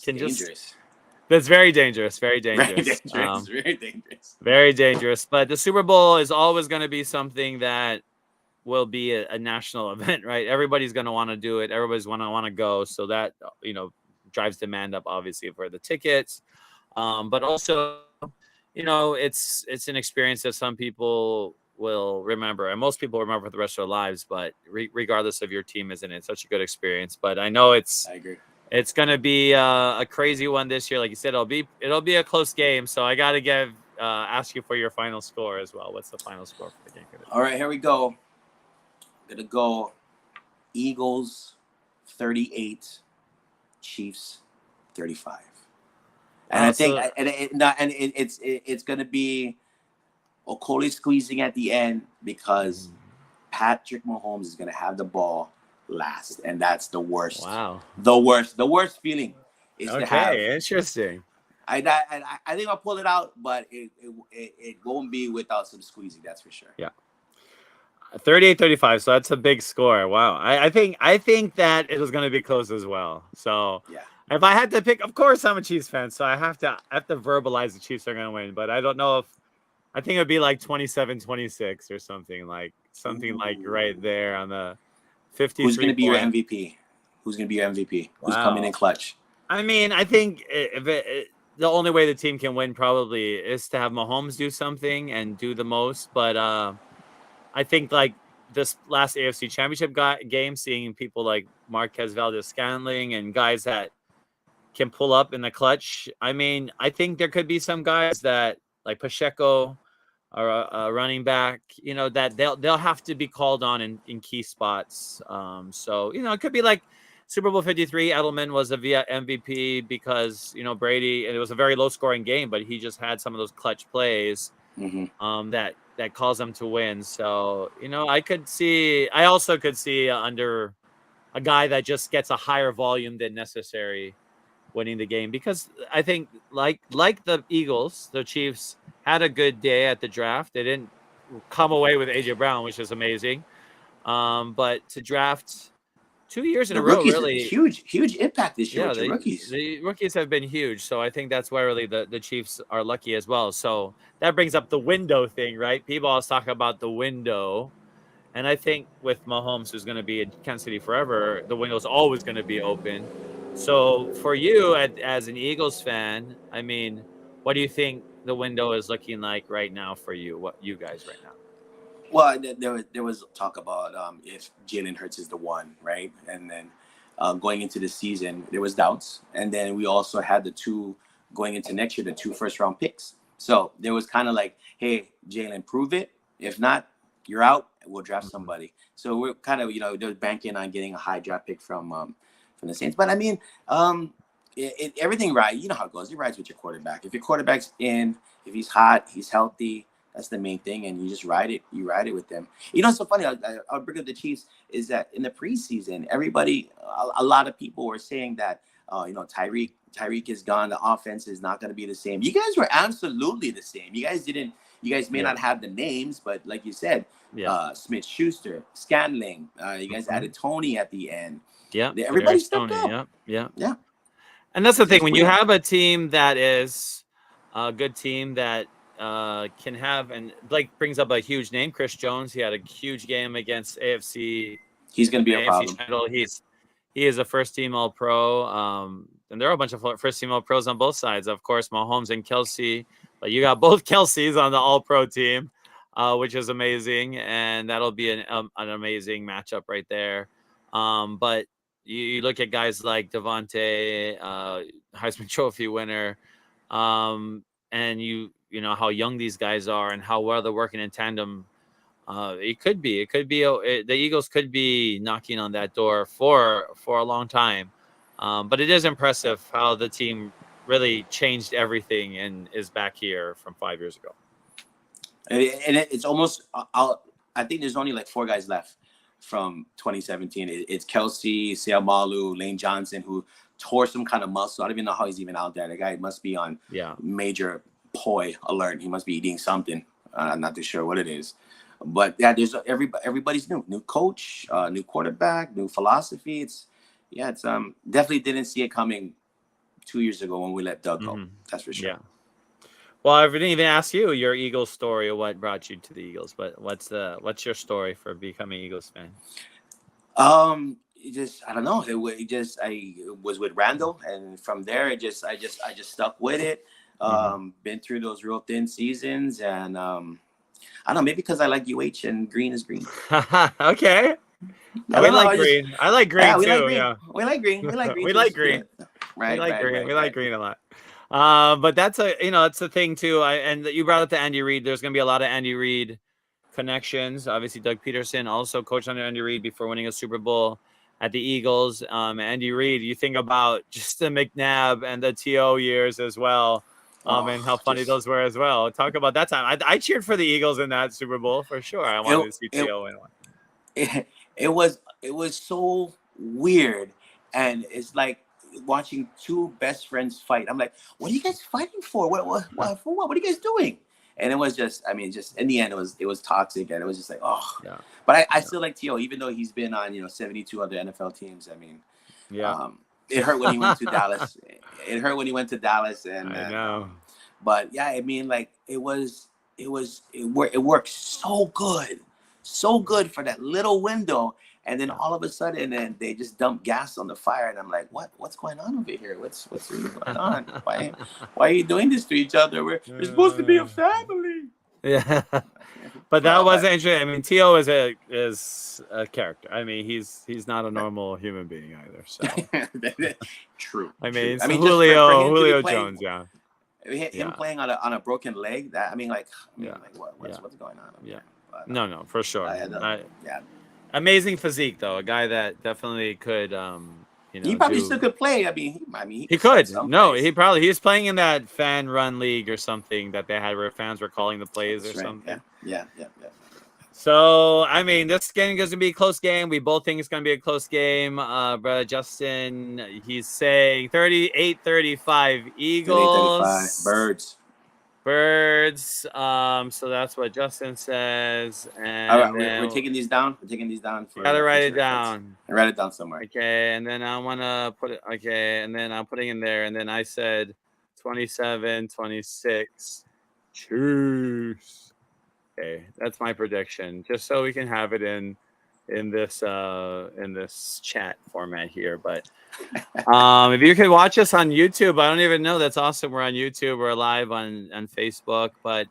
Speaker 2: dangerous.
Speaker 1: That's very dangerous. Very dangerous.
Speaker 2: Very dangerous.
Speaker 1: Very dangerous. But the Super Bowl is always going to be something that will be a national event, right? Everybody's going to want to do it. Everybody's want to go. So that, drives demand up, obviously, for the tickets. But also, it's an experience that some people will remember, and most people remember for the rest of their lives. But regardless of your team, isn't it such a good experience? But I know I agree. It's going to be a crazy one this year. Like you said, it'll be a close game. So I got to ask you for your final score as well. What's the final score for the game?
Speaker 2: All right, here we go. I'm gonna go Eagles 38, Chiefs 35. And I think it's gonna be Okoli squeezing at the end, because Patrick Mahomes is gonna have the ball last, and that's the worst.
Speaker 1: Wow.
Speaker 2: The worst feeling is to have.
Speaker 1: Okay, interesting.
Speaker 2: I think I'll pull it out, but it won't be without some squeezing, that's for sure.
Speaker 1: Yeah. 38-35, so that's a big score. Wow. I think that it was going to be close as well. So if I had to pick, of course I'm a Chiefs fan, so I have to verbalize the Chiefs are going to win, but I don't know I think it would be like 27-26 or something like right there on the 53.
Speaker 2: Who's going to be your MVP? Who's coming in clutch?
Speaker 1: I mean, I think the only way the team can win probably is to have Mahomes do something and do the most, but I think like this last AFC Championship game, seeing people like Marquez Valdez-Scantling and guys that can pull up in the clutch. I mean, I think there could be some guys that like Pacheco or a running back, that they'll have to be called on in key spots. So, it could be like Super Bowl 53. Edelman was a MVP because, Brady, and it was a very low scoring game, but he just had some of those clutch plays. that calls them to win. So, I also could see under a guy that just gets a higher volume than necessary winning the game, because I think like the Eagles, the Chiefs had a good day at the draft. They didn't come away with AJ Brown, which is amazing. But to draft 2 years in
Speaker 2: The
Speaker 1: a row,
Speaker 2: rookies,
Speaker 1: really,
Speaker 2: huge impact this year
Speaker 1: yeah,
Speaker 2: with your rookies.
Speaker 1: the rookies have been huge. So I think that's why really the Chiefs are lucky as well. So that brings up the window thing, right? People always talk about the window. And I think with Mahomes, who's going to be in Kansas City forever, the window's always going to be open. So for you, as an Eagles fan, I mean, what do you think the window is looking like right now for you? What you guys right now?
Speaker 2: Well, there was talk about if Jalen Hurts is the one, right? And then going into the season, there was doubts, and then we also had the two going into next year, the 2 first-round picks. So there was kind of like, hey, Jalen, prove it. If not, you're out. We'll draft somebody. So we're kind of they're banking on getting a high draft pick from the Saints. But I mean, everything right. You know how it goes. It rides with your quarterback. If your quarterback's in, if he's hot, he's healthy. That's the main thing, and you just ride it. You ride it with them. It's so funny. I'll bring up the Chiefs. Is that in the preseason, everybody, a lot of people were saying that, Tyreek is gone. The offense is not going to be the same. You guys were absolutely the same. You guys may not have the names, but like you said, Smith Schuster, Scanling. You guys added Tony at the end.
Speaker 1: Yeah,
Speaker 2: everybody stepped up.
Speaker 1: Yeah.
Speaker 2: Yeah.
Speaker 1: And that's the thing, when you have a team that is a good team that can have, and Blake brings up a huge name, Chris Jones. He had a huge game against AFC.
Speaker 2: He's going to be a problem.
Speaker 1: Title. He is a first-team All-Pro. And there are a bunch of first-team All-Pros on both sides. Of course, Mahomes and Kelsey. But you got both Kelseys on the All-Pro team, which is amazing. And that'll be an amazing matchup right there. But you look at guys like Devontae, Heisman Trophy winner, and you know how young these guys are and how well they're working in tandem. The Eagles could be knocking on that door for a long time. But it is impressive how the team really changed everything and is back here from 5 years ago.
Speaker 2: And it's almost, I think there's only like 4 guys left from 2017. It's Kelsey, Seamalu, Lane Johnson, who tore some kind of muscle. I don't even know how he's even out there. The guy must be on major poi alert. He must be eating something. I'm not too sure what it is. But yeah, there's everybody's new coach, new quarterback, new philosophy. It's definitely didn't see it coming 2 years ago when we let Doug go. That's for sure. Yeah.
Speaker 1: Well, I didn't even ask you your Eagles story or what brought you to the Eagles, but what's your story for becoming an Eagles fan?
Speaker 2: I don't know. I was with Randall, and from there, I just stuck with it. Been through those real thin seasons, and I don't know, maybe because I like UH and green is green.
Speaker 1: Okay. We like green. I like green too.
Speaker 2: Like green.
Speaker 1: Yeah.
Speaker 2: We like green. We like green.
Speaker 1: We like green.
Speaker 2: Right.
Speaker 1: We like green.
Speaker 2: Right,
Speaker 1: we like green a lot. But that's it's the thing too. And you brought up the Andy Reid. There's going to be a lot of Andy Reid connections. Obviously, Doug Peterson also coached under Andy Reid before winning a Super Bowl at the Eagles. Andy Reid, you think about just the McNabb and the T.O. years as well. And how funny those were as well. Talk about that time. I cheered for the Eagles in that Super Bowl for sure. I wanted to see T.O. win one.
Speaker 2: It was so weird, and it's like watching two best friends fight. I'm like, what are you guys fighting for? What for what? What are you guys doing? And it was just in the end, it was toxic, and it was just like, oh. Yeah. But I still like T.O., even though he's been on 72 other NFL teams. I mean, it hurt when he went to Dallas. It hurt when he went to Dallas, and
Speaker 1: I know.
Speaker 2: But yeah, I mean, like it worked so good for that little window, and then all of a sudden, then they just dump gas on the fire, and I'm like, what's going on over here? What's really going on? Why are you doing this to each other? We're supposed to be a family.
Speaker 1: Yeah. But that was interesting. I mean, T.O. is a character. I mean, he's not a normal human being either. So
Speaker 2: true.
Speaker 1: I mean, Julio Jones, yeah.
Speaker 2: Him playing on a broken leg. What's going on?
Speaker 1: Yeah. No, for sure. Amazing physique though. A guy that definitely could
Speaker 2: He probably
Speaker 1: do.
Speaker 2: still could play. He
Speaker 1: He
Speaker 2: could start
Speaker 1: could. No,
Speaker 2: someplace.
Speaker 1: he was playing in that fan run league or something that they had where fans were calling the plays or
Speaker 2: That's right.
Speaker 1: something.
Speaker 2: Yeah.
Speaker 1: So, I mean, this game is going to be a close game. We both think it's going to be a close game. Brother Justin, he's saying 38-35
Speaker 2: 38-35
Speaker 1: Eagles.
Speaker 2: Birds.
Speaker 1: Birds. So that's what Justin says.
Speaker 2: All
Speaker 1: And
Speaker 2: right,
Speaker 1: then
Speaker 2: we're taking these down. We're taking these down
Speaker 1: you
Speaker 2: for
Speaker 1: got to write
Speaker 2: future
Speaker 1: it
Speaker 2: reference.
Speaker 1: down.
Speaker 2: And write it down somewhere.
Speaker 1: Okay, and then I want to put it, okay, and then I'm putting in there, and then I said 27-26. Choose. Okay, that's my prediction, just so we can have it in this chat format here. But if you could watch us on YouTube, I don't even know. That's awesome. We're on YouTube. We're live on Facebook. But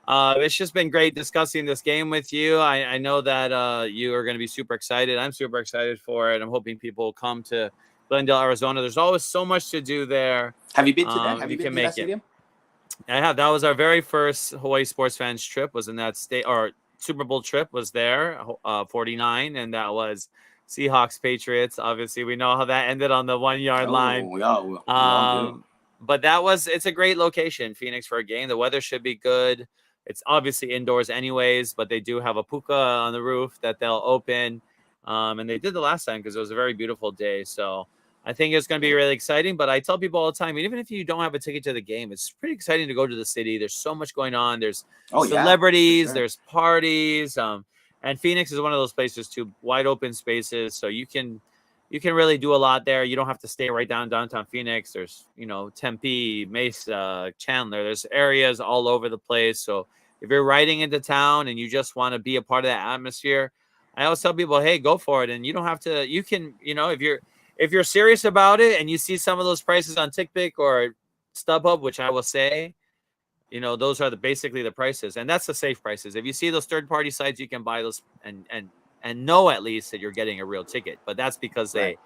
Speaker 1: it's just been great discussing this game with you. I know that you are going to be super excited. I'm super excited for it. I'm hoping people will come to Glendale, Arizona. There's always so much to do there.
Speaker 2: Have you been to that?
Speaker 1: Have you
Speaker 2: been
Speaker 1: can
Speaker 2: to
Speaker 1: make
Speaker 2: that stadium?
Speaker 1: I have. That was our very first Hawaii sports fans trip. Was in that state, or Super Bowl trip was there. 49, and that was Seahawks Patriots. Obviously, we know how that ended on the 1 yard line.
Speaker 2: We all do.
Speaker 1: But it's a great location, Phoenix, for a game. The weather should be good. It's obviously indoors anyways, but they do have a puka on the roof that they'll open. And they did the last time because it was a very beautiful day. So I think it's going to be really exciting. But I tell people all the time, even if you don't have a ticket to the game, it's pretty exciting to go to the city. There's so much going on. There's celebrities, there's parties. And Phoenix is one of those places too, wide open spaces. So you can really do a lot there. You don't have to stay right downtown Phoenix. There's, Tempe, Mesa, Chandler. There's areas all over the place. So if you're riding into town and you just want to be a part of that atmosphere, I always tell people, hey, go for it. And you don't have to, you can, if you're serious about it and you see some of those prices on TickPick or StubHub, which I will say, those are basically the prices. And that's the safe prices. If you see those third-party sites, you can buy those and know at least that you're getting a real ticket. But that's because they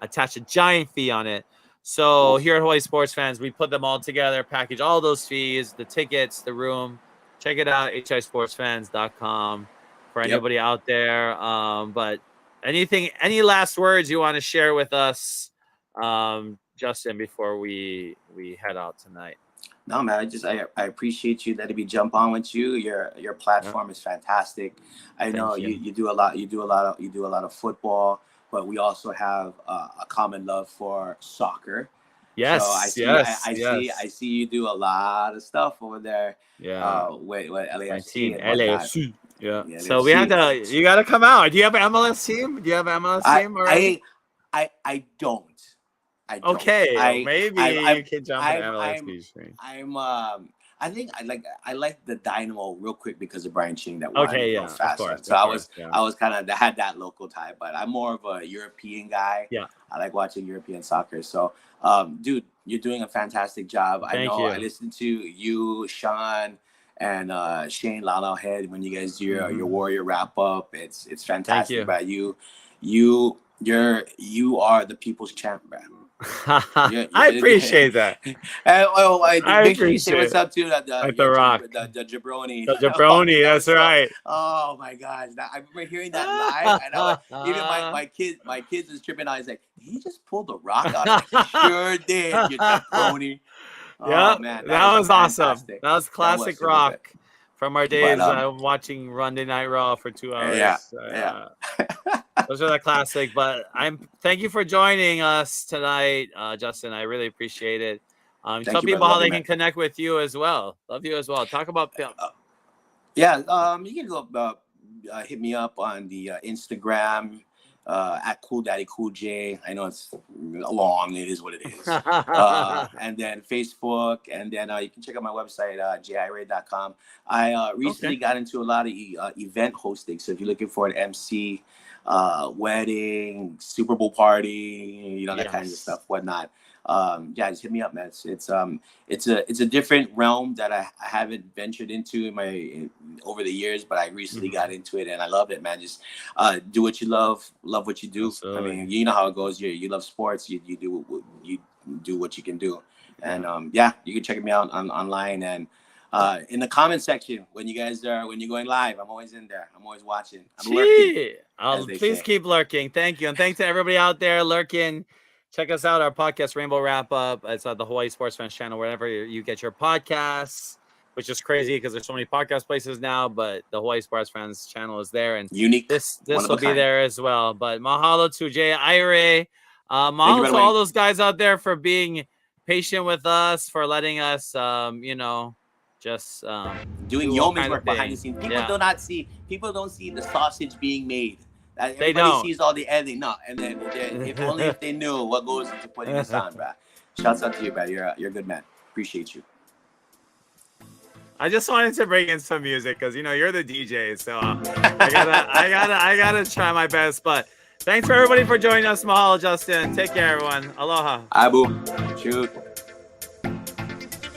Speaker 1: attach a giant fee on it. So here at Hawaii Sports Fans, we put them all together, package all those fees, the tickets, the room. Check it out, hisportsfans.com for anybody out there. But any last words you want to share with us, Justin, before we head out tonight?
Speaker 2: No, man. I appreciate you letting me jump on with you. Your platform is fantastic. I know you do a lot. You do a lot of football, but we also have a common love for soccer.
Speaker 1: Yes.
Speaker 2: So I see you do a lot of stuff over there.
Speaker 1: Yeah.
Speaker 2: With LAFC.
Speaker 1: LAFC. Yeah. So we have to. You got to come out. Do you have an MLS team? Do you have an MLS team already?
Speaker 2: I don't.
Speaker 1: Okay, maybe you can jump on MLS.
Speaker 2: I like the Dynamo real quick because of Brian Ching that won fast.
Speaker 1: Of course,
Speaker 2: so I was kind of had that local tie, but I'm more of a European guy.
Speaker 1: Yeah,
Speaker 2: I like watching European soccer. So, dude, you're doing a fantastic job.
Speaker 1: Thank you.
Speaker 2: I listened to you, Sean, and Shane Lalauhead when you guys do your Warrior wrap up. It's fantastic. But you are the people's champ, man.
Speaker 1: I appreciate that.
Speaker 2: I make sure you say what's up to
Speaker 1: the Rock,
Speaker 2: the jabroni.
Speaker 1: The jabroni, that's right.
Speaker 2: Oh my gosh, I remember hearing that live, and even my kids was tripping out. I was like, did he just pull the Rock out? He sure did, you jabroni.
Speaker 1: Yeah, man, that was awesome. That was classic Rock from our days watching Monday Night Raw for 2 hours.
Speaker 2: Yeah.
Speaker 1: Those are the classic. But thank you for joining us tonight, Justin. I really appreciate it. Tell people how they can connect with you as well. Love you as well. Talk about film.
Speaker 2: You can go hit me up on the Instagram at Cool Daddy Cool J. I know it's long. It is what it is. And then Facebook, and then you can check out my website, J-Irie.com. I recently got into a lot of event hosting. So if you're looking for an MC, wedding, Super Bowl party, that kind of stuff, whatnot. Just hit me up, man. It's a different realm that I haven't ventured into over the years, but I recently got into it and I love it, man. Just do what you love what you do. Absolutely. I mean, you know how it goes. You love sports. You do what you can do, and you can check me out online and in the comment section when you're going live. I'm always in there. I'm always watching. I'm lurking.
Speaker 1: Please keep lurking. Thank you, and thanks to everybody out there lurking. check us out. Our podcast Rainbow Wrap Up. It's on the Hawaii Sports Fans channel, wherever you get your podcasts, which is crazy because there's so many podcast places now. But the Hawaii Sports Fans channel is there, and
Speaker 2: Unique.
Speaker 1: This will be there as well. But mahalo to J-Irie. Mahalo to all those guys out there for being patient with us, for letting us, just
Speaker 2: doing yeoman's work behind the scenes. People don't see the sausage being made. Everybody sees all the editing, and then if only if they knew what goes into putting this on, bro. Shouts out to you, bro. You're a good man. Appreciate you.
Speaker 1: I just wanted to bring in some music because you're the DJ, so I gotta try my best. But thanks for everybody for joining us. Mahalo, Justin. Take care, everyone. Aloha.
Speaker 2: Abu. Shoot.